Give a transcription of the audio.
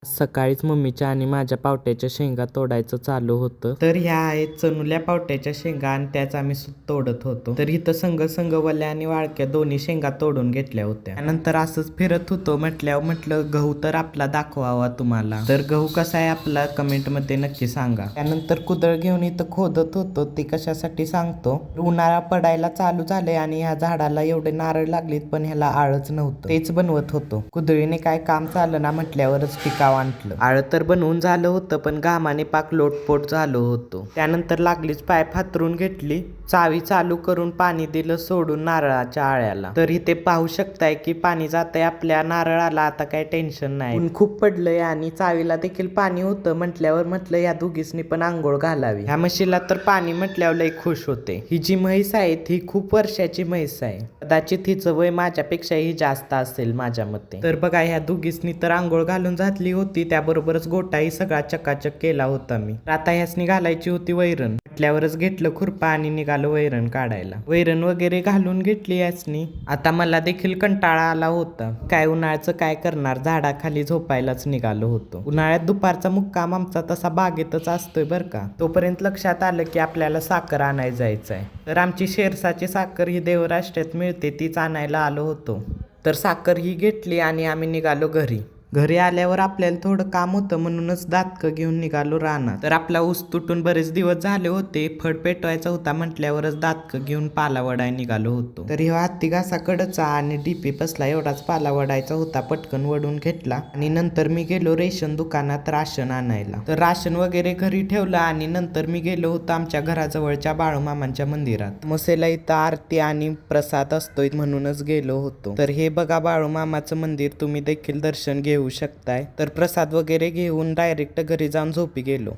सकाळीच मम्मीच्या आणि माझ्या पावट्याच्या शेंगा तोडायचं चालू होतं. तर ह्या आहेत चनुल्या पावट्याच्या शेंगा आणि त्याच आम्ही तोडत होतो. तर इथं संग वल्या आणि वाळक्या दोन्ही शेंगा तोडून घेतल्या होत्या. त्यानंतर असंच फिरत होतो म्हटल्यावर म्हटलं गहू तर आपला दाखवावा तुम्हाला. तर गहू कसा आहे आपला कमेंट मध्ये नक्की सांगा. त्यानंतर कुदळ घेऊन इथं खोदत होतो. ते कशासाठी सांगतो. उन्हाळा पडायला चालू झाले आणि ह्या झाडाला एवढे नारळ लागलीत पण ह्याला आळच नव्हतं. तेच बनवत होतो. कुदळीने काय काम चाललं ना म्हटल्यावरच टिकाव आणलं. आळ तर बनवून झालं होतं पण घामाने पाक लोटपोट झालो होतो. त्यानंतर लागलीच पाईप हातरून घेतली. चावी चालू करून पाणी दिलं सोडून नारळाच्या आळ्याला. तर इथे पाहू शकताय की पाणी जातंय आपल्या नारळाला. आता काय टेन्शन नाही. ऊन खूप पडलंय आणि चावीला देखील पाणी होतं म्हटल्यावर म्हटलं या दोघीसनी पण आंघोळ घालावी. ह्या म्हशीला तर पाणी म्हटल्यावर लय खुश होते. ही जी म्हैस आहे ती खूप वर्षाची म्हैस आहे. कदाचित हिचं वय माझ्यापेक्षाही जास्त असेल माझ्या मते. तर बघा ह्या दोघीसनी तर आंघोळ घालून घातली होती. त्याबरोबरच गोटाही सगळा चकाचक केला होता मी. आता ह्यासनी घालायची होती वैरण. म्हटल्यावरच घेतलं खुरपा आणि निघालो वैरण काढायला. वैरण वगैरे घालून घेतली यासनी. आता मला देखील कंटाळा आला होता. काय उन्हाळ्याचं काय करणार, झाडाखाली झोपायलाच निघालो होतो. उन्हाळ्यात दुपारचा मुक्काम आमचा तसा बागेतच असतोय बर का. तोपर्यंत लक्षात आलं की आपल्याला साखर आणायला जायचंय. तर आमची शेरसाची साखर ही देवराष्ट्रात मिळते तीच आणायला आलो होतो. तर साखर ही घेतली आणि आम्ही निघालो घरी. घरी आल्यावर आपल्याला थोडं काम होतं म्हणूनच दातकं घेऊन निघालो रानात. तर आपला ऊस तुटून बरेच दिवस झाले होते. फड पेटवायचा होता म्हटल्यावरच दातकं घेऊन पाला वडाय निघालो होतो. तर ह्या हत्ती घासाकडचा आणि डीपी बसला एवढाच पाला वडायचा होता. पटकन वडून घेतला आणि नंतर मी गेलो रेशन दुकानात राशन आणायला. तर राशन वगैरे घरी ठेवलं आणि नंतर मी गेलो होतो आमच्या घराजवळच्या बाळूमामांच्या मंदिरात. मसेला इथं आरती आणि प्रसाद असतोय म्हणूनच गेलो होतो. तर हे बघा बाळूमामाचं मंदिर, तुम्ही देखील दर्शन घेऊ शकताय. तर प्रसाद वगैरे घेऊन डायरेक्ट घरी जाऊन झोपी गेलो.